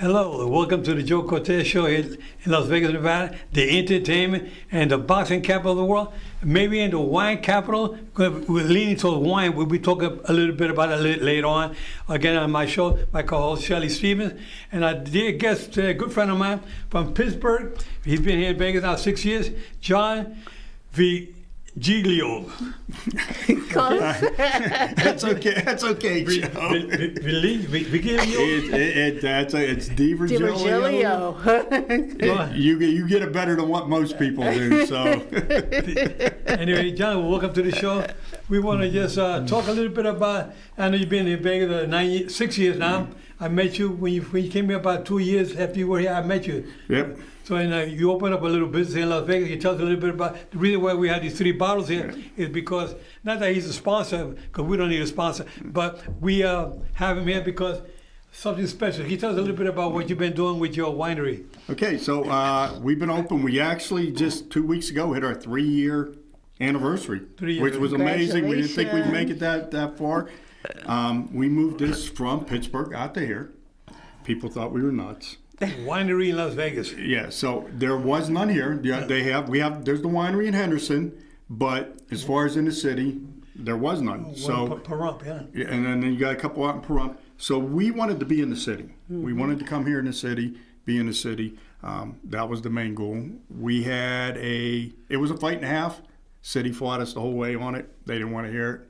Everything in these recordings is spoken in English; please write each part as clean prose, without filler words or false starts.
Hello, welcome to the Joe Cortez Show here in Las Vegas, Nevada, the entertainment and the boxing capital of the world, maybe in the wine capital. We're leaning towards wine. We'll be talking a little bit about it later on. Again, on my show, my co-host Shelly Stevens, and our dear guest, a good friend of mine from Pittsburgh. He's been here in Vegas now 6 years, John DiVirgilio. That's okay. That's okay, Joe. It's DiVirgilio. You get it better than what most people do. So anyway, John, welcome to the show. We want to just talk a little bit about. I know you've been in Vegas 6 years now. I met you when you came here about 2 years after you were here. I met you. Yep. So you opened up a little business in Las Vegas. You tell us a little bit about the reason why we have these 3 bottles here is because, not that he's a sponsor, because we don't need a sponsor, but we have him here because something special. Can you tell us a little bit about what you've been doing with your winery? Okay, so we've been open. We actually just 2 weeks ago hit our 3-year anniversary, which was amazing. We didn't think we'd make it that far. We moved this from Pittsburgh out to here. People thought we were nuts. Winery in Las Vegas. Yeah, so there was none here. Yeah, there's the winery in Henderson, but as far as in the city, there was none. So Pahrump, yeah. And then you got a couple out in Pahrump. So we wanted to be in the city. We wanted to come here in the city, be in the city. That was the main goal. We had it was a fight and a half. City fought us the whole way on it. They didn't want to hear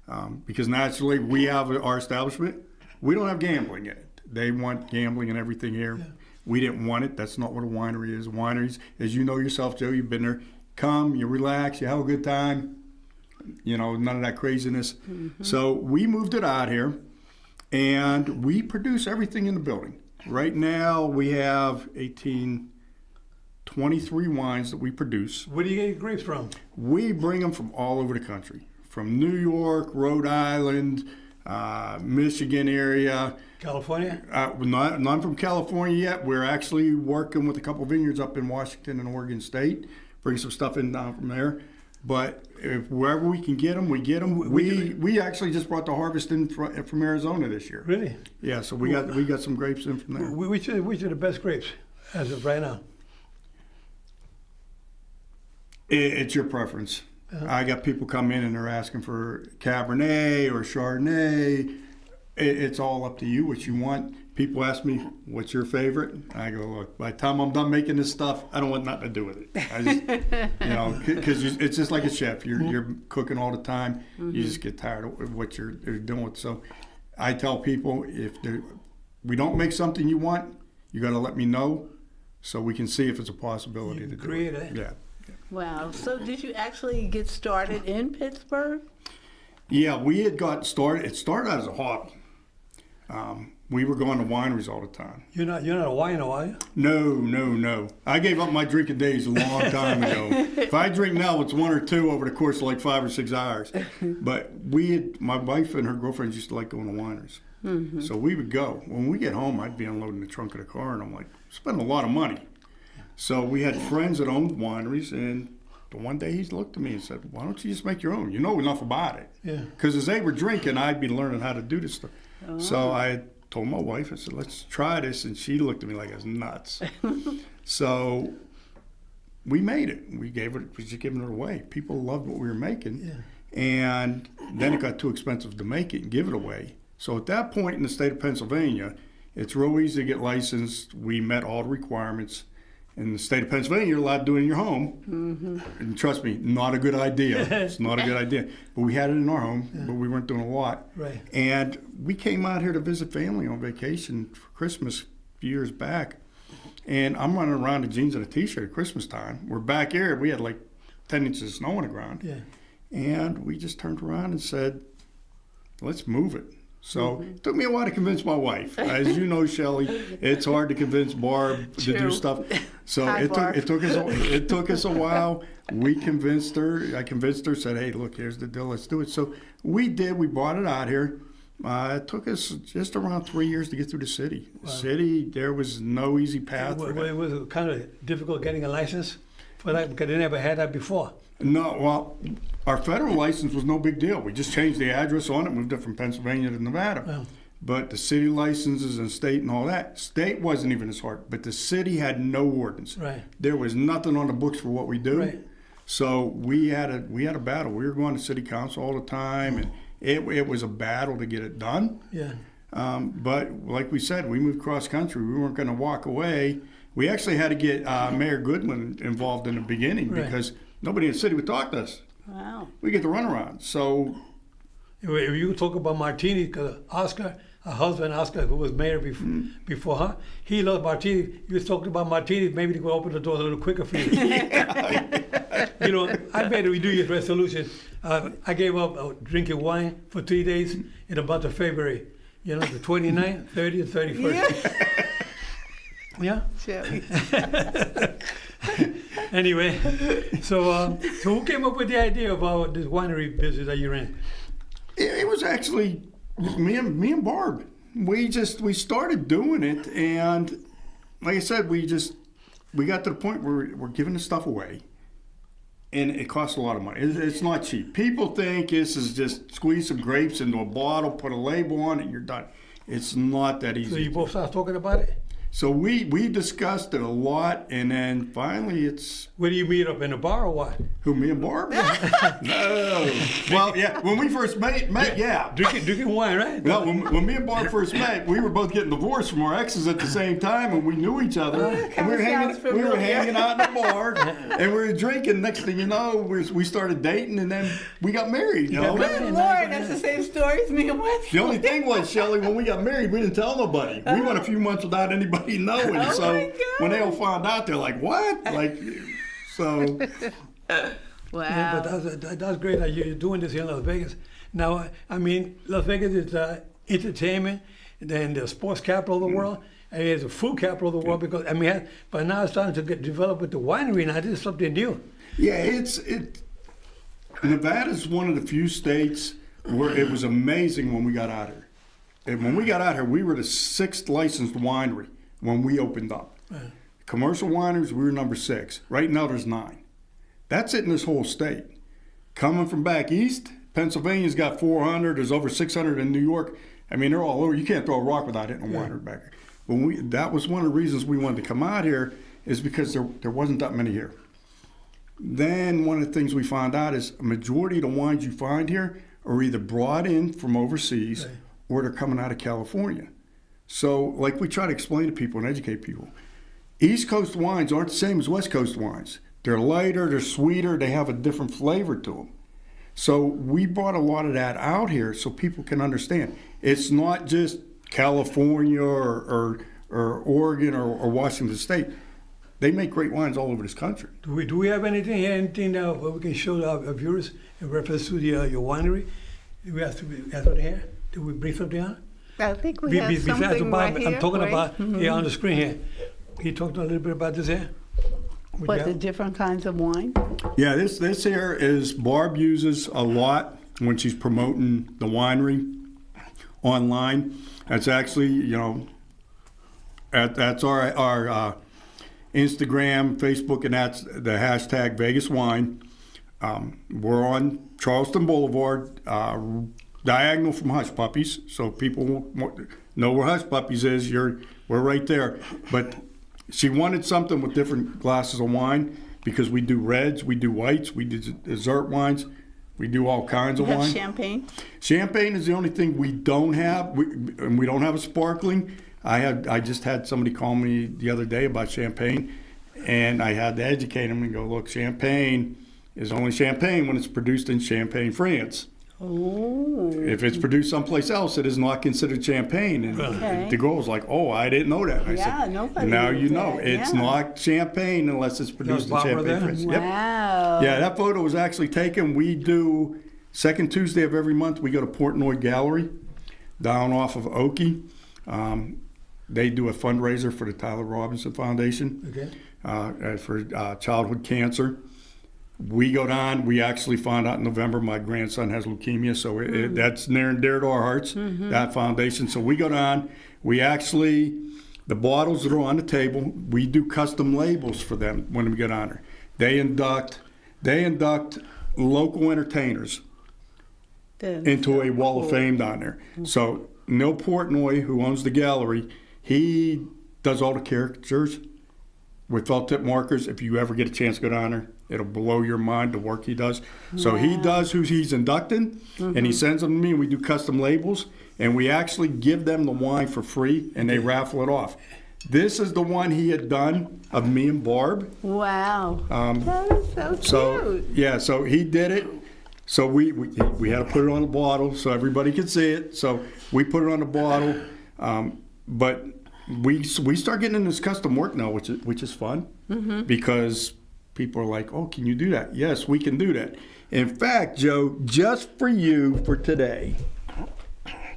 it because naturally we have our establishment. We don't have gambling in it. They want gambling and everything here. Yeah. We didn't want it. That's not what a winery is. Wineries, as you know yourself, Joe, you've been there. Come, you relax, you have a good time. You know, none of that craziness. Mm-hmm. So we moved it out here, and we produce everything in the building. Right now, we have 23 wines that we produce. Where do you get grapes from? We bring them from all over the country, from New York, Rhode Island, Michigan area. California? Not from California yet. We're actually working with a couple of vineyards up in Washington and Oregon State. Bring some stuff in down from there. But wherever we can get them, we get them. We actually just brought the harvest in from Arizona this year. Really? Yeah. So we got some grapes in from there. Which are the best grapes as of right now? It's your preference. I got people come in and they're asking for Cabernet or Chardonnay. It's all up to you what you want. People ask me, what's your favorite? I go, look, by the time I'm done making this stuff, I don't want nothing to do with it. I just, because it's just like a chef. You're cooking all the time. Mm-hmm. You just get tired of what you're doing. So I tell people, if we don't make something you want, you got to let me know so we can see if it's a possibility to do it. Yeah. Wow. So did you actually get started in Pittsburgh? Yeah, we had got started. It started out as a hobby. We were going to wineries all the time. You're not a wino, are you? No. I gave up my drinking days a long time ago. If I drink now, it's 1 or 2 over the course of like 5 or 6 hours. But my wife and her girlfriends used to like going to wineries. Mm-hmm. So we would go. When we get home, I'd be unloading the trunk of the car, and I'm like, spending a lot of money. So we had friends that owned wineries, and one day he looked at me and said, why don't you just make your own? You know enough about it. Yeah. Because as they were drinking, I'd be learning how to do this stuff. Oh. So I told my wife, I said, let's try this. And she looked at me like I was nuts. So we made it. We just giving it away. People loved what we were making. Yeah. And then it got too expensive to make it and give it away. So at that point in the state of Pennsylvania, it's real easy to get licensed. We met all the requirements. In the state of Pennsylvania, you're allowed to do it in your home. Mm-hmm. And trust me, not a good idea. It's not a good idea. But we had it in our home, but we weren't doing a lot. Right. And we came out here to visit family on vacation for Christmas a few years back. And I'm running around in jeans and a T-shirt at Christmas time. We're back here. We had like 10 inches of snow on the ground. Yeah. And we just turned around and said, let's move it. So it took me a while to convince my wife. As you know, Shelly, it's hard to convince Barb to do stuff. So it took us a while. We convinced her. I convinced her, said, hey, look, here's the deal. Let's do it. So we did. We brought it out here. It took us just around 3 years to get through the city. Wow. The city, there was no easy path. Was it kind of difficult getting a license for that? Because they never had that before. No, well, our federal license was no big deal. We just changed the address on it, moved it from Pennsylvania to Nevada. Wow. but the city licenses and state and all that, state wasn't even as hard, but the city had no ordinance. Right. There was nothing on the books for what we do. Right. So we had a battle. We were going to city council all the time, and it was a battle to get it done. Yeah. But like we said, we moved cross country. We weren't going to walk away. We actually had to get Mayor Goodman involved in the beginning Right. because nobody in the city would talk to us. Wow. We get the runaround. So If you talk about martini, because Oscar, her husband Oscar, who was mayor before her, he loved martini. You was talking about martinis, maybe they could open the doors a little quicker for you. You know, I made a New Year's resolution. I gave up drinking wine for 3 days in the month of February. You know, the 29th, 30th, 31st. Yeah. Shelly. Anyway, so who came up with the idea about this winery business that you're in? it was actually me and Barb. We started doing it, and like I said, we got to the point where we're giving the stuff away. And it costs a lot of money. It's not cheap. People think this is just squeeze some grapes into a bottle, put a label on it, you're done. It's not that easy. So you both started talking about it? So we discussed it a lot, and then finally it's Where do you meet up, in a bar or what? who, me and Barb? No. Well, yeah, when we first met, yeah. Drinking wine, right? No, when me and Barb first met, we were both getting divorced from our exes at the same time, and we knew each other. And we were hanging out in the bar, and we were drinking. Next thing you know, we started dating, and then we got married. You know? Good Lord, that's the same story as me and Wesley. The only thing was, Shelly, when we got married, we didn't tell nobody. We went a few months without anybody knowing. Oh So my God. when they all found out, they're like, "What?" Like, so. Wow. Yeah, but that's great that you're doing this here in Las Vegas. Now, I mean, Las Vegas is entertainment, then the sports capital of the world, and it's the food capital of the world. Because I mean, but now it's starting to get developed with the winery. Now this is something new. Yeah, Nevada's one of the few states where it was amazing when we got out here. And when we got out here, we were the 6th licensed winery when we opened up. Commercial wineries, we were number 6. Right now, there's 9. That's it in this whole state. Coming from back east, Pennsylvania's got 400. There's over 600 in New York. I mean, they're all over. You can't throw a rock without hitting a winery back here. That was one of the reasons we wanted to come out here, is because there wasn't that many here. Then one of the things we found out is a majority of the wines you find here are either brought in from overseas or they're coming out of California. So, like we try to explain to people and educate people, East Coast wines aren't the same as West Coast wines. They're lighter, they're sweeter, they have a different flavor to them. So we brought a lot of that out here so people can understand. It's not just California or Oregon or Washington State. They make great wines all over this country. Do we have anything here, anything now where we can show our viewers in reference to your winery? Do we have something here? Do we bring something on? I think we have Besides the something bar, right here. I'm talking right? about here on the screen here. Can you talk a little bit about this here? What, the different kinds of wine? Yeah, this here is Barb uses a lot when she's promoting the winery online. That's actually, that's our Instagram, Facebook, and that's the hashtag Vegas Wine. We're on Charleston Boulevard, diagonal from Hush Puppies, so people know where Hush Puppies is. We're right there. But she wanted something with different glasses of wine because we do reds, we do whites, we do dessert wines, we do all kinds of You have wine. champagne? Champagne is the only thing we don't have. We don't have a sparkling. I just had somebody call me the other day about champagne, and I had to educate them and go, look, champagne is only champagne when it's produced in Champagne, France. Oh. If it's produced someplace else, it is not considered champagne. And Okay. the girl was like, oh, I didn't know that. And I Yeah, said, nobody now knew you know. that. It's Yeah. not champagne unless it's produced in Barbara Champagne, there? France. Yep. Wow. Yeah, that photo was actually taken. We do second Tuesday of every month. We go to Portnoy Gallery down off of Oakey. They do a fundraiser for the Tyler Robinson Foundation for childhood cancer. We go down. We actually found out in November my grandson has leukemia, so that's near and dear to our hearts, that foundation. So we go down. We actually, the bottles that are on the table, we do custom labels for them when we get on there. They induct local entertainers into a wall of fame down there. So Neil Portnoy, who owns the gallery, he does all the caricatures with felt tip markers. If you ever get a chance to go down there, it'll blow your mind the work he does. So he does who he's inducting, and he sends them to me, and we do custom labels, and we actually give them the wine for free, and they raffle it off. This is the one he had done of me and Barb. Wow. That is so cute. Yeah, so he did it. So we had to put it on the bottle so everybody could see it. So we put it on the bottle, but we start getting into this custom work now, which is fun because people are like, "Oh, can you do that?" Yes, we can do that. In fact, Joe, just for you for today,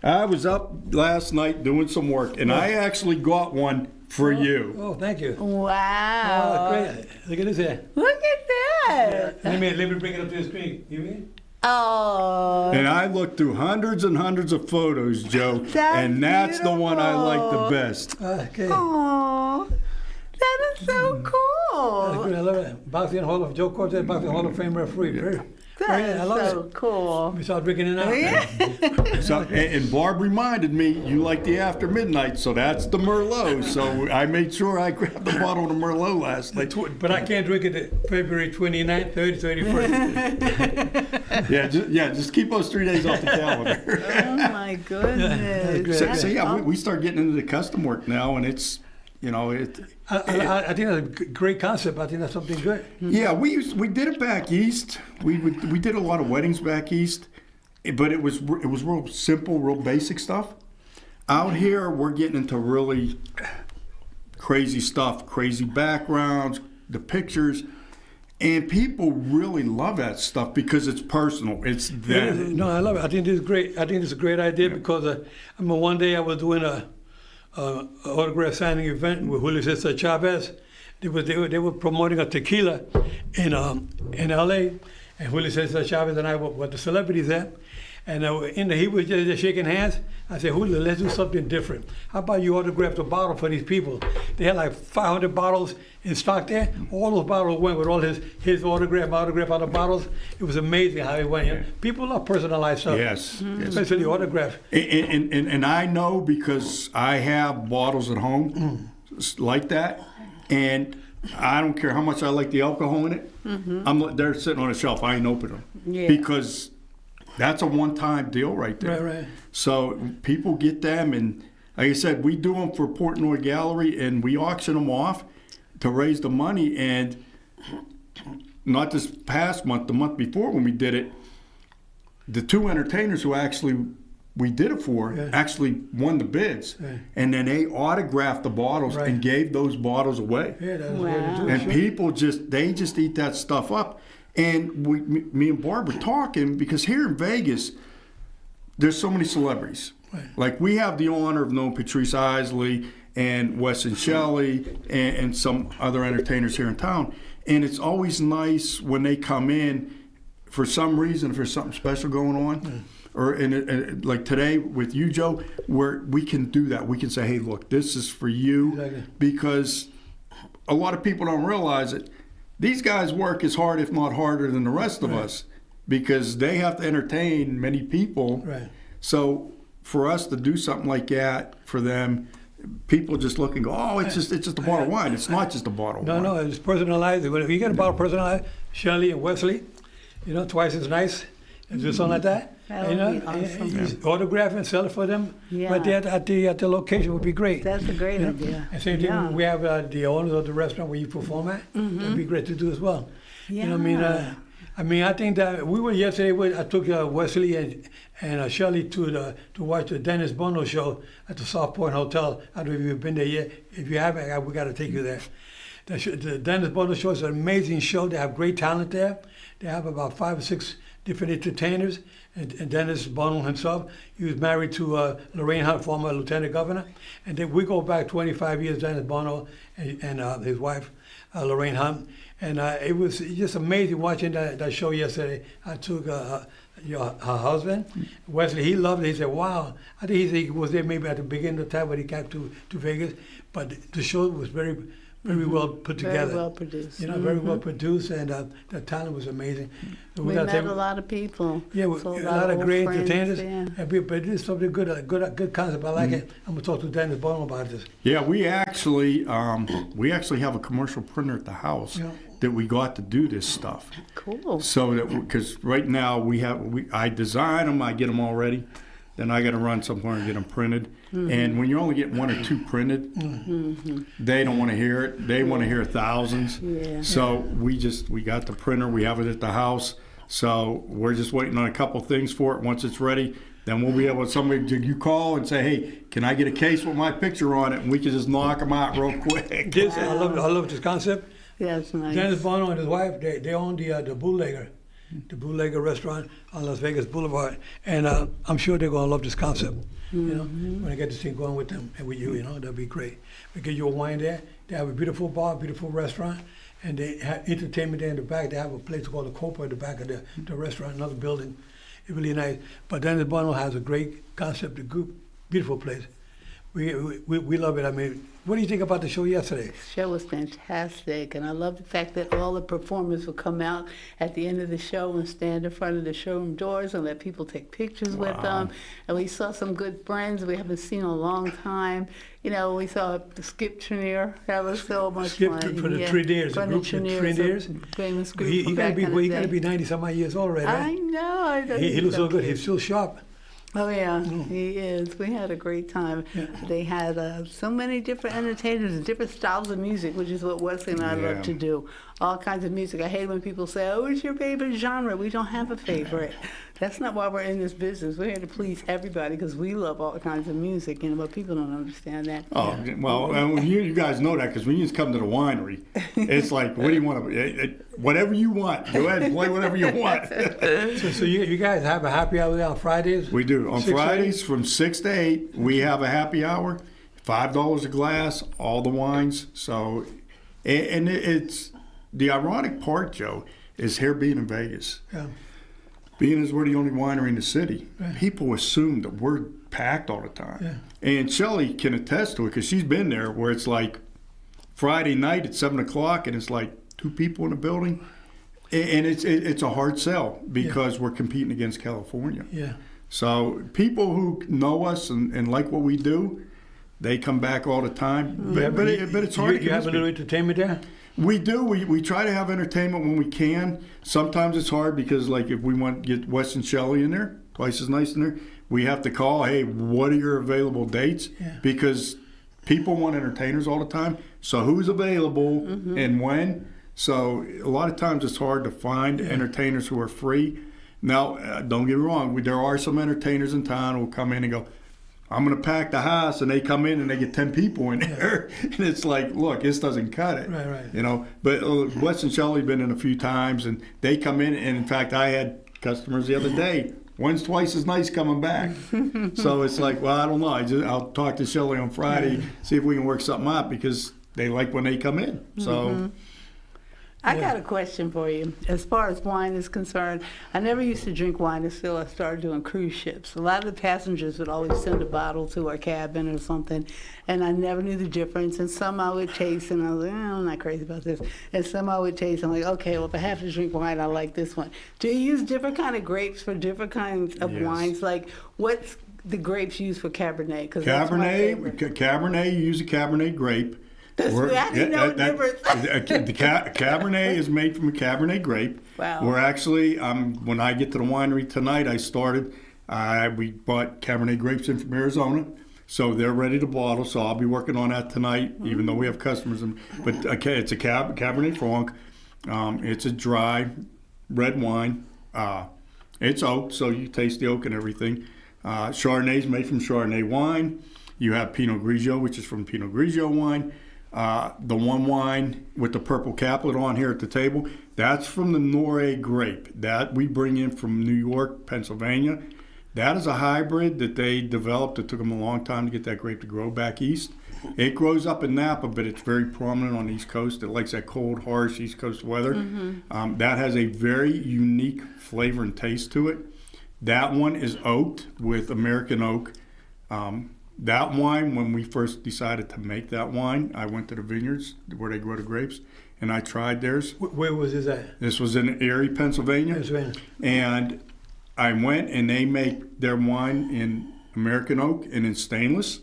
I was up last night doing some work, and I actually got one for you. Oh, thank you. Wow. Oh, great. Look at this here. Look at that. Let me bring it up to the screen. You mean? Oh. And I looked through hundreds and hundreds of photos, Joe, and that's the one I like the best. Okay. Aw. That is so That's cool. good. I love it. Boxing Hall of Joe Cortez, Boxing Hall of Fame referee. That I is love so it. cool. We start drinking it now. Yeah. So, and Barb reminded me, you like the after midnight, so that's the Merlot. So I made sure I grabbed the bottle of the Merlot last night. But I can't drink it February 29th, 30th, 31st. Just keep those 3 days off the calendar. Oh my goodness. So yeah, we start getting into the custom work now, and it's, you know, I think that's a great concept. I think that's something good. Yeah, we did it back east. We did a lot of weddings back east, but it was real simple, real basic stuff. Out here, we're getting into really crazy stuff, crazy backgrounds, the pictures, and people really love that stuff because it's personal. It's them. No, I love it. I think this is great. I think this is a great idea because I remember one day I was doing a autograph signing event with Julio Cesar Chavez. They were promoting a tequila in L.A. and Julio Cesar Chavez and I were the celebrities there. And he was just shaking hands. I said, Julio, let's do something different. How about you autograph the bottle for these people? They had like 500 bottles in stock there. All those bottles went with all his autograph on the bottles. It was amazing how it went. Yeah. People love personalized stuff. Yes. Especially autograph. And I know because I have bottles at home like that, and I don't care how much I like the alcohol in it. They're sitting on a shelf. I ain't open them because that's a one-time deal right there. Right. So people get them, and like I said, we do them for Portnoy Gallery, and we auction them off to raise the money. And not this past month, the month before when we did it, the two entertainers who actually we did it for actually won the bids, and then they autographed the bottles and gave those bottles away. Yeah, that's the way to do it. And people just eat that stuff up. And me and Barb were talking because here in Vegas, there's so many celebrities. Right. Like we have the honor of knowing Patrice Isley and Wes and Shelly and some other entertainers here in town. And it's always nice when they come in for some reason, if there's something special going on. Or like today with you, Joe, where we can do that. We can say, hey, look, this is for you. Exactly. Because a lot of people don't realize it. These guys work as hard, if not harder, than the rest of us because they have to entertain many people. Right. So for us to do something like that for them, people just look and go, oh, it's just a bottle of wine. It's not just a bottle of wine. No, it's personalized. If you get a bottle personalized, Shelly and Wesley, twice as nice. And do something like that. That would be awesome. You autograph and sell it for them right there at the location would be great. That's a great idea. And same thing, we have the owners of the restaurant where you perform at. It'd be great to do as well. Yeah. You know what I mean? I think that we were yesterday. I took Wesley and Shelly to watch the Dennis Bono show at the South Point Hotel. I don't know if you've been there yet. If you haven't, we got to take you there. The Dennis Bono show is an amazing show. They have great talent there. They have about 5 or 6 different entertainers. And Dennis Bono himself, he was married to Lorraine Hunt, former lieutenant governor. And then we go back 25 years, Dennis Bono and his wife, Lorraine Hunt. And it was just amazing watching that show yesterday. I took her husband, Wesley, he loved it. He said, wow. I think he was there maybe at the beginning of the time when he came to Vegas. But the show was very very well put together. Very well produced. You know, very well produced, and the talent was amazing. We gotta met take- a lot of people. Yeah, So a lot of old great friends, entertainers. yeah. But it's something good concept. I like it. I'm gonna talk to Dennis Bono about this. Yeah, we actually have a commercial printer at the house Yeah. that we got to do this stuff. Cool. So that because right now I design them, I get them all ready, then I got to run somewhere and get them printed. And when you only get one or two printed, they don't want to hear it. They want to hear thousands. Yeah. So we got the printer. We have it at the house. So we're just waiting on a couple things for it. Once it's ready, then we'll be able to you call and say, hey, can I get a case with my picture on it? And we can just knock them out real quick. This I love this concept. Yeah, it's nice. Dennis Bono and his wife, they own the Bootlegger restaurant on Las Vegas Boulevard, and I'm sure they're gonna love this concept. You know, when I get this thing going with them and with you, you know, that'd be great. We get you a wine there. They have a beautiful bar, beautiful restaurant, and they have entertainment there in the back. They have a place called the Copa at the back of the restaurant, another building. It's really nice. But Dennis Bono has a great concept, a good, beautiful place. We love it. I mean, what do you think about the show yesterday? The show was fantastic, and I love the fact that all the performers would come out at the end of the show and stand in front of the showroom doors and let people take pictures with them. And we saw some good friends we haven't seen in a long time. You know, we saw Skip Trenier. That was so much Skip fun. for the Treniers, the group, the Treniers. Famous group He from gotta back be in the he gotta day. be 90-some odd years old already. I Right? know. I know. He looks so good. cute. He's still sharp. Oh yeah, he is. We had a great time. Yeah. They had so many different entertainers and different styles of music, which is what Wesley and I Yeah. love to do. All kinds of music. I hate when people say, "Oh, what's your favorite genre?" We don't have a favorite. That's not why we're in this business. We're here to please everybody because we love all kinds of music, you know, but people don't understand that. Oh, well, and you guys know that because when you just come to the winery, it's like, what do you want? Whatever you want. Go ahead and play whatever you want. So you guys have a happy hour there on Fridays? We do. On 6 to 8? Fridays from 6 to 8, we have a happy hour, $5 a glass, all the wines. So, and it's the ironic part, Joe, is here being in Vegas. Yeah. Being as we're the only winery in the city, Right. people assume that we're packed all the time. Yeah. And Shelly can attest to it because she's been there where it's like Friday night at 7 o'clock and it's like 2 people in the building. And it's a hard sell because we're competing against California. Yeah. So people who know us and like what we do, they come back all the time. But it's hard to You have convince a little people. entertainment there? We do. We try to have entertainment when we can. Sometimes it's hard because, like, if we want to get Wes and Shelly in there, twice as nice in there, we have to call, hey, what are your available dates? Yeah. Because people want entertainers all the time. So who's available and when? So a lot of times it's hard to find entertainers who are free. Now, don't get me wrong. There are some entertainers in town who will come in and go, I'm going to pack the house, and they come in and they get 10 people in there. And it's like, look, this doesn't cut it. Right. You know, but Wes and Shelly been in a few times, and they come in, and in fact, I had customers the other day. One's twice as nice coming back. So it's like, well, I don't know. I'll talk to Shelly on Friday, see if we can work something out because they like when they come in. So. I got a question for you. As far as wine is concerned, I never used to drink wine until I started doing cruise ships. A lot of the passengers would always send a bottle to our cabin or something, and I never knew the difference. And some I would taste, and I was like, I'm not crazy about this. And some I would taste, I'm like, okay, well, if I have to drink wine, I like this one. Do you use different kind of grapes for different kinds of Yes. wines? Like, what's the grapes used for Cabernet? 'Cause that's my favorite. Cabernet, you use a Cabernet grape. I didn't know the difference. The Cabernet is made from a Cabernet grape. Wow. We're actually, when I get to the winery tonight, we bought Cabernet grapes in from Arizona. So they're ready to bottle. So I'll be working on that tonight, even though we have customers. But it's a Cabernet Franc. It's a dry red wine. It's oak, so you taste the oak and everything. Chardonnay is made from Chardonnay wine. You have Pinot Grigio, which is from Pinot Grigio wine. The one wine with the purple caplet on here at the table, that's from the Noré grape that we bring in from New York, Pennsylvania. That is a hybrid that they developed. It took them a long time to get that grape to grow back east. It grows up in Napa, but it's very prominent on the East Coast. It likes that cold, harsh East Coast weather. That has a very unique flavor and taste to it. That one is oaked with American oak. That wine, when we first decided to make that wine, I went to the vineyards where they grow the grapes, and I tried theirs. Where was this at? This was in Erie, Pennsylvania. Pennsylvania. And I went, and they make their wine in American oak and in stainless.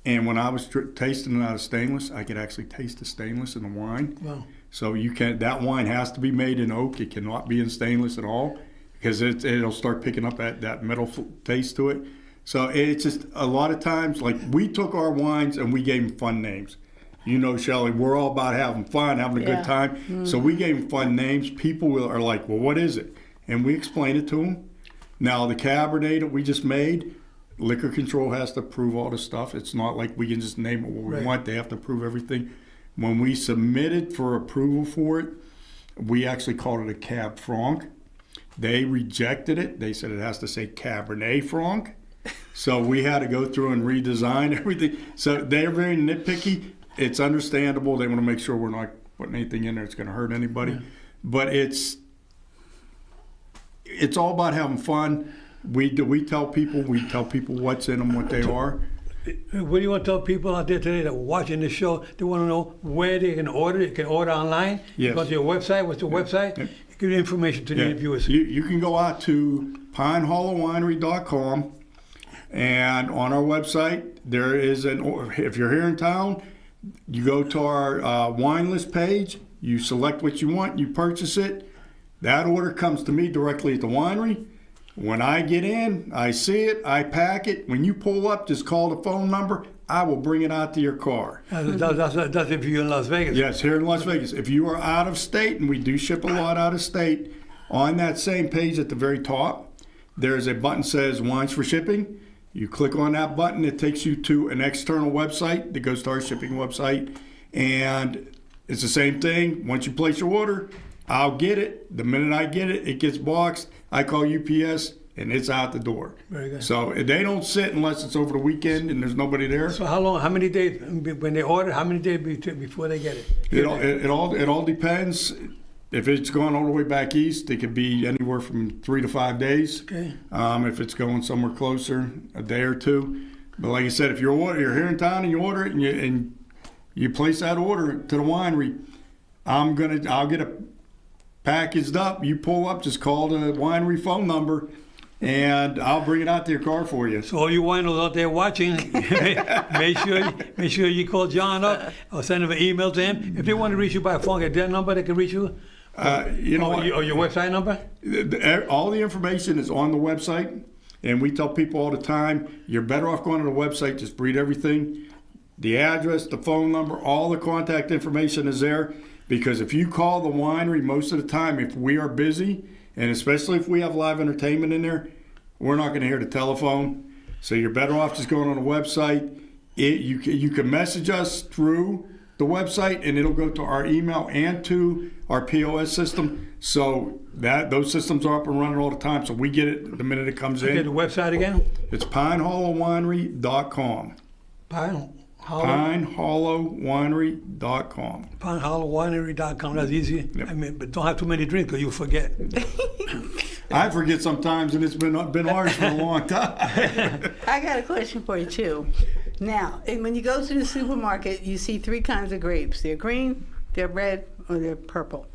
And when I was tasting it out of stainless, I could actually taste the stainless in the wine. Wow. So that wine has to be made in oak. It cannot be in stainless at all, because it'll start picking up that metal taste to it. So it's just a lot of times, like, we took our wines and we gave them fun names. You know, Shelly, we're all about having fun, having a good time. Mm-hmm. So we gave them fun names. People are like, well, what is it? And we explain it to them. Now, the Cabernet that we just made, liquor control has to approve all the stuff. It's not like we can just name it what we want. They have to approve everything. When we submitted for approval for it, we actually called it a Cab Franc. They rejected it. They said it has to say Cabernet Franc. So we had to go through and redesign everything. So they're very nitpicky. It's understandable. They want to make sure we're not putting anything in there that's going to hurt anybody. Yeah. But it's all about having fun. We tell people what's in them, what they are. What do you want to tell people out there today that are watching this show? They want to know where they can order. You can order online. Yes. Go to your website. What's the website? Yep. Give the information to the viewers. You can go out to pinehollowwinery.com, and on our website there is if you're here in town, you go to our wine list page, you select what you want, you purchase it. That order comes to me directly at the winery. When I get in, I see it, I pack it. When you pull up, just call the phone number. I will bring it out to your car. That's if you're in Las Vegas. Yes, here in Las Vegas. If you are out of state, and we do ship a lot out of state, on that same page at the very top, there's a button that says Wines for Shipping. You click on that button, it takes you to an external website that goes to our shipping website. And it's the same thing. Once you place your order, I'll get it. The minute I get it, it gets boxed. I call UPS, and it's out the door. Very good. So they don't sit unless it's over the weekend and there's nobody there. So how many days, when they order, how many days before they get it? It all depends. If it's going all the way back east, it could be anywhere from 3 to 5 days. Okay. If it's going somewhere closer, a day or two. But like I said, if you're here in town and you order it and you place that order to the winery, I'll get it packaged up. You pull up, just call the winery phone number, and I'll bring it out to your car for you. So all you winos out there watching, make sure you call John up or send him an email to him. If they want to reach you by phone, get their number, they can reach you. You know, or your website number. All the information is on the website, and we tell people all the time, you're better off going to the website. Just read everything. The address, the phone number, all the contact information is there. Because if you call the winery, most of the time, if we are busy, and especially if we have live entertainment in there, we're not going to hear the telephone. So you're better off just going on the website. You can message us through the website, and it'll go to our email and to our POS system. So those systems are up and running all the time. So we get it the minute it comes in. Okay, the website again? It's pinehollowwinery.com. Pinehollowwinery.com. Pinehollowwinery.com. That's easy. Yep. I mean, but don't have too many drinks, or you forget. I forget sometimes, and it's been ours for a long time. I got a question for you too. Now, when you go to the supermarket, you see 3 kinds of grapes. They're green, they're red, or they're purple.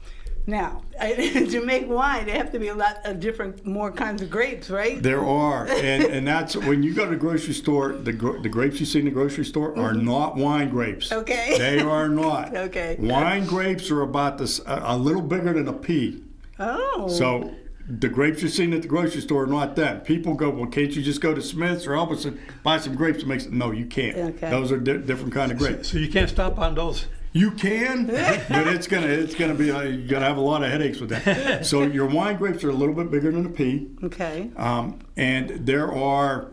Now, to make wine, there have to be a lot of more kinds of grapes, right? There are, and that's when you go to the grocery store. The grapes you see in the grocery store are not wine grapes. Okay. They are not. Okay. Wine grapes are about this a little bigger than a pea. Oh. So the grapes you're seeing at the grocery store are not them. People go, well, can't you just go to Smith's or Elvis and buy some grapes? No, you can't. Okay. Those are different kind of grapes. So you can't stop on those. You can, but it's gonna be you're gonna have a lot of headaches with that. So your wine grapes are a little bit bigger than a pea. Okay. And there are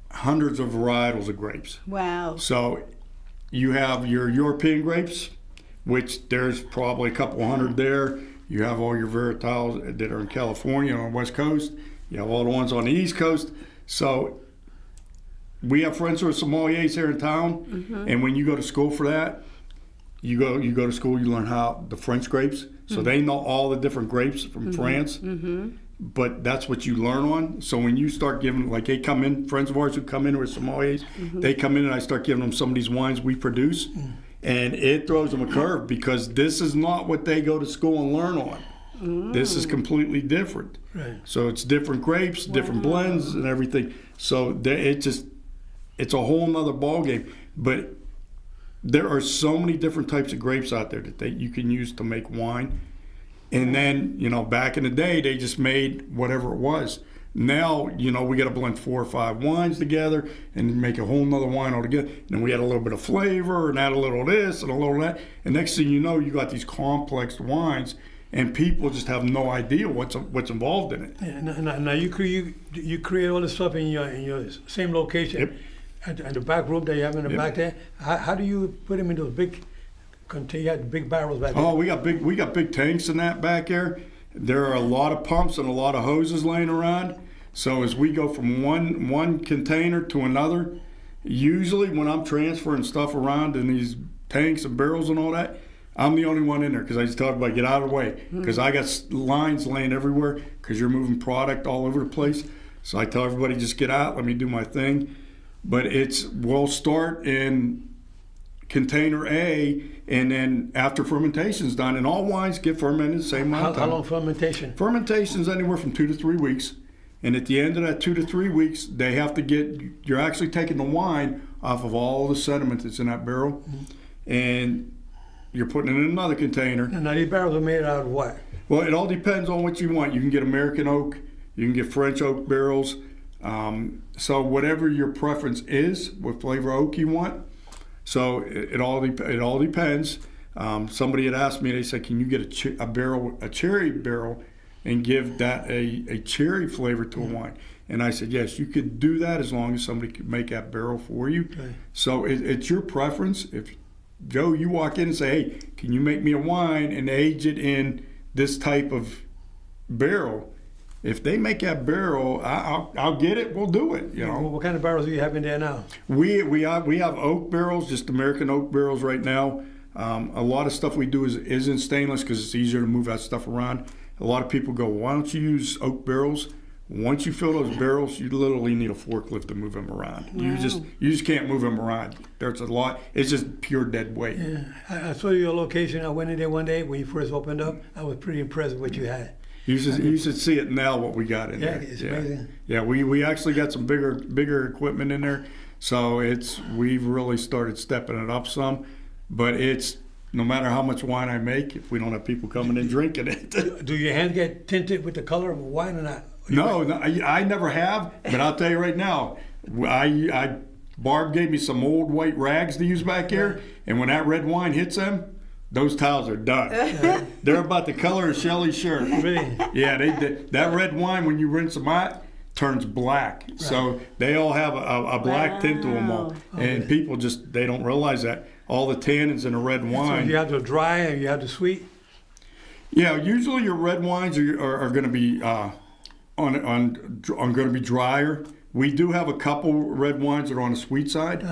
hundreds of varietals of grapes. Wow. So you have your European grapes, which there's probably a couple hundred there. You have all your varietals that are in California on the West Coast. You have all the ones on the East Coast. So we have friends who are sommeliers here in town, and when you go to school for that, you go to school, you learn how the French grapes. So they know all the different grapes from France. but that's what you learn on. So when you start giving, like they come in, friends of ours who come in with sommeliers, they come in and I start giving them some of these wines we produce, and it throws them a curve because this is not what they go to school and learn on. This is completely different. Right. So it's different grapes, different blends, and everything. So it's a whole nother ballgame. But there are so many different types of grapes out there that you can use to make wine. And then, back in the day, they just made whatever it was. Now, we got to blend 4 or 5 wines together and make a whole nother wine altogether. And then we add a little bit of flavor and add a little of this and a little of that. And next thing you know, you got these complex wines, and people just have no idea what's involved in it. Yeah, now you create all this stuff in your same location. Yep. At the back room that you have in the back there. How do you put them in those big containers? You have big barrels back there. Oh, we got big tanks in that back there. There are a lot of pumps and a lot of hoses laying around. So as we go from one container to another, usually when I'm transferring stuff around in these tanks and barrels and all that, I'm the only one in there because I just tell everybody, get out of the way, because I got lines laying everywhere because you're moving product all over the place. So I tell everybody, just get out, let me do my thing. But we'll start in container A, and then after fermentation's done, and all wines get fermented the same amount of time. How long fermentation? Fermentation's anywhere from 2 to 3 weeks. And at the end of that 2 to 3 weeks, they have to you're actually taking the wine off of all the sediment that's in that barrel, and you're putting it in another container. And now these barrels are made out of what? Well, it all depends on what you want. You can get American oak, you can get French oak barrels. So whatever your preference is, what flavor oak you want. So it all depends. Somebody had asked me, they said, can you get a cherry barrel and give that a cherry flavor to a wine? And I said, yes, you could do that as long as somebody could make that barrel for you. Okay. So it's your preference. If Joe, you walk in and say, hey, can you make me a wine and age it in this type of barrel? If they make that barrel, I'll get it. We'll do it. What kind of barrels do you have in there now? We have oak barrels, just American oak barrels right now. A lot of stuff we do is in stainless because it's easier to move that stuff around. A lot of people go, why don't you use oak barrels? Once you fill those barrels, you literally need a forklift to move them around. Wow. You just can't move them around. There's a lot. It's just pure dead weight. Yeah, I saw your location. I went in there one day when you first opened up. I was pretty impressed with what you had. You should see it now, what we got in there. It's amazing. Yeah, we actually got some bigger equipment in there. So we've really started stepping it up some. But it's, no matter how much wine I make, if we don't have people coming and drinking it. Do your hands get tinted with the color of wine or not? No, I never have. But I'll tell you right now, Barb gave me some old white rags to use back here. And when that red wine hits them, those towels are done. They're about the color of Shelly's shirt. Really? Yeah, that red wine, when you rinse them out, turns black. Right. So they all have a black tint to them all. And people they don't realize that. All the tannins in a red wine. So you have the dry and you have the sweet? Yeah, usually your red wines are going to be going to be drier. We do have a couple red wines that are on the sweet side,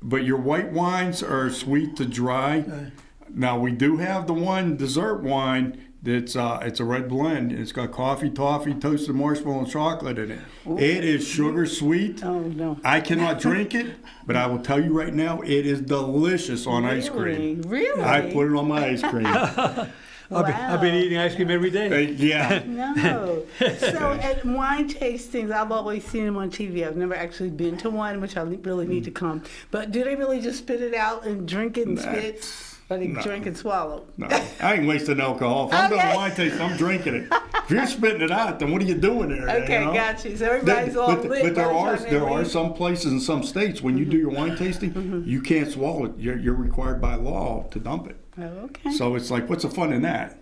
but your white wines are sweet to dry. Now we do have the one dessert wine that's it's a red blend. It's got coffee, toffee, toasted marshmallow, and chocolate in it. Ooh. It is sugar sweet. Oh no! I cannot drink it, but I will tell you right now, it is delicious on ice cream. Really? I put it on my ice cream. I've been eating ice cream every day. Yeah. No. So at wine tastings, I've always seen them on TV. I've never actually been to one, which I really need to come. But do they really just spit it out and drink it and spit? Or they drink and swallow? No, I ain't wasting alcohol. If I'm doing a wine tasting, I'm drinking it. If you're spitting it out, then what are you doing there? Okay, got you. So everybody's all lit. But there are some places in some states when you do your wine tasting, you can't swallow it. You're required by law to dump it. Oh, okay. So it's like, what's the fun in that?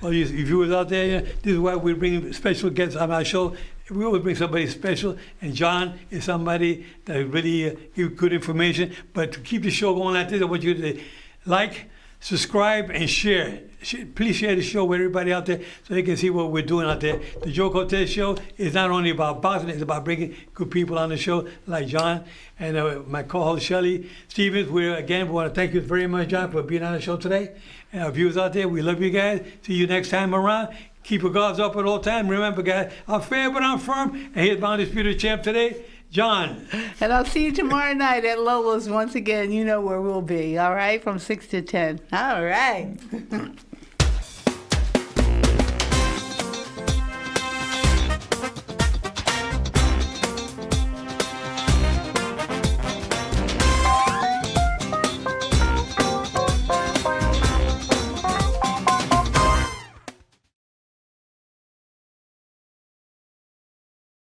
Well, you viewers out there, this is why we bring special guests on our show. We always bring somebody special, and John is somebody that really gives good information. But to keep the show going like this, I want you to like, subscribe, and share. Please share the show with everybody out there so they can see what we're doing out there. The Joe Cortez Show is not only about boxing, it's about bringing good people on the show like John and my co-host Shelly Stevens. We want to thank you very much, John, for being on the show today. And our viewers out there, we love you guys. See you next time around. Keep your guards up at all times. Remember, guys, I'm fair but I'm firm. And here's my undisputed champ today, John. And I'll see you tomorrow night at Lola's once again. You know where we'll be, all right? From 6 to 10. All right.